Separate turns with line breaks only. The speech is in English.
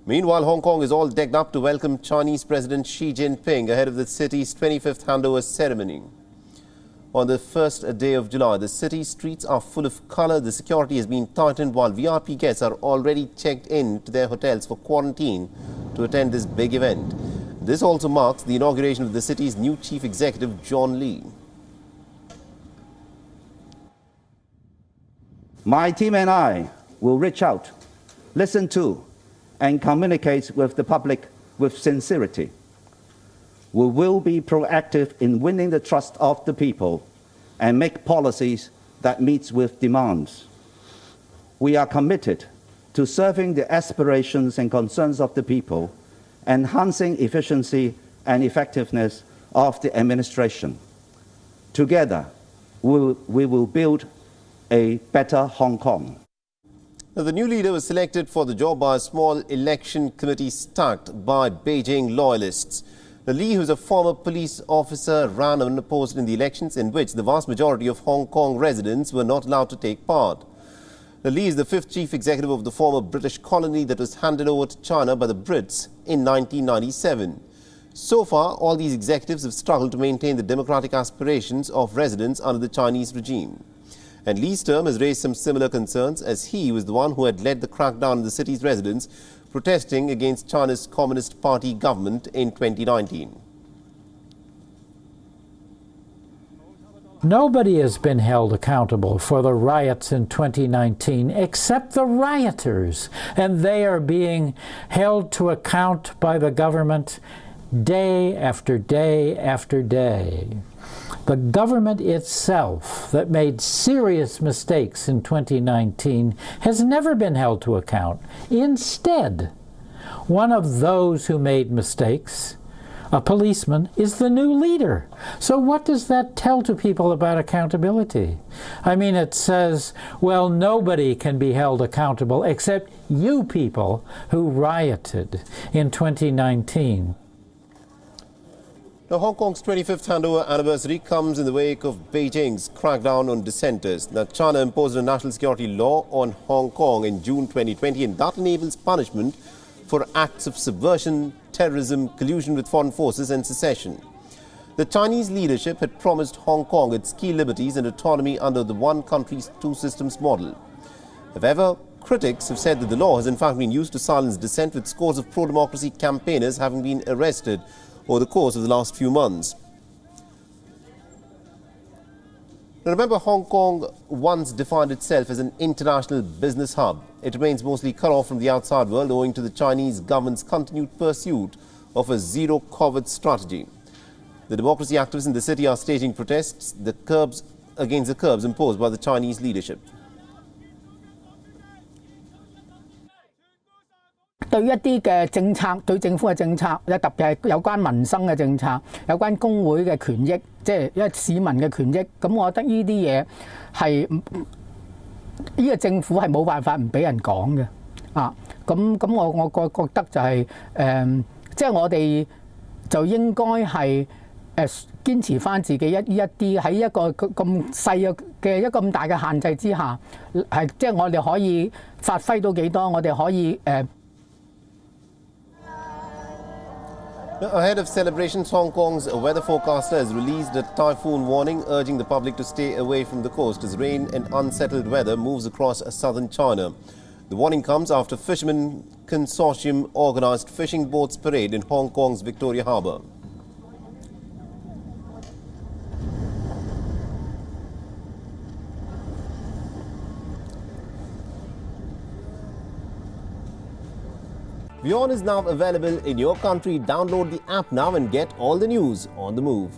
Meanwhile, Hong Kong is all decked up to welcome Chinese President Xi Jinping ahead of the city's 25th handover ceremony. On the first day of July, the city's streets are full of colour. The security has been tightened while VIP guests are already checked in to their hotels for quarantine to attend this big event. This also marks the inauguration of the city's new chief executive, John Lee.
My team and I will reach out, listen to, and communicate with the public with sincerity. We will be proactive in winning the trust of the people and make policies that meet with demands. We are committed to serving the aspirations and concerns of the people, enhancing efficiency and effectiveness of the administration. Together, we will build a better Hong Kong.
Now, the new leader was selected for the job by a small election committee stacked by Beijing loyalists. Lee, who is a former police officer, ran unopposed in the elections in which the vast majority of Hong Kong residents were not allowed to take part. Lee is the fifth chief executive of the former British colony that was handed over to China by the Brits in 1997. So far, all these executives have struggled to maintain the democratic aspirations of residents under the Chinese regime. And Lee's term has raised some similar concerns, as he was the one who had led the crackdown on the city's residents protesting against China's Communist Party government in 2019.
Nobody has been held accountable for the riots in 2019 except the rioters, and they are being held to account by the government day after day after day. The government itself that made serious mistakes in 2019 has never been held to account. Instead, one of those who made mistakes, a policeman, is the new leader. So what does that tell to people about accountability? I mean, it says, well, nobody can be held accountable except you people who rioted in 2019.
Now, Hong Kong's 25th handover anniversary comes in the wake of Beijing's crackdown on dissenters. Now, China imposed a national security law on Hong Kong in June 2020, and that enables punishment for acts of subversion, terrorism, collusion with foreign forces and secession. The Chinese leadership had promised Hong Kong its key liberties and autonomy under the one country, two systems model. However, critics have said that the law has in fact been used to silence dissent, with scores of pro-democracy campaigners having been arrested over the course of the last few months. Now, remember, Hong Kong once defined itself as an international business hub. It remains mostly cut off from the outside world owing to the Chinese government's continued pursuit of a zero-COVID strategy. The democracy activists in the city are staging protests against the curbs imposed by the Chinese leadership.
對一啲嘅政策，對政府嘅政策，特別係有關民生嘅政策，有關工會嘅權益，即係因為市民嘅權益，咁我覺得呢啲嘢係呢個政府係冇辦法唔俾人講嘅啊。咁我覺得就係即係我哋就應該係堅持翻自己一啲喺一個咁細嘅一個咁大嘅限制之下，係即係我哋可以發揮到幾多，我哋可以
Now, ahead of celebrations, Hong Kong's weather forecaster has released a typhoon warning, urging the public to stay away from the coast as rain and unsettled weather moves across southern China. The warning comes after Fishermen Consortium organized fishing boats parade in Hong Kong's Victoria Harbour. WION is now available in your country. Download the app now and get all the news on the move.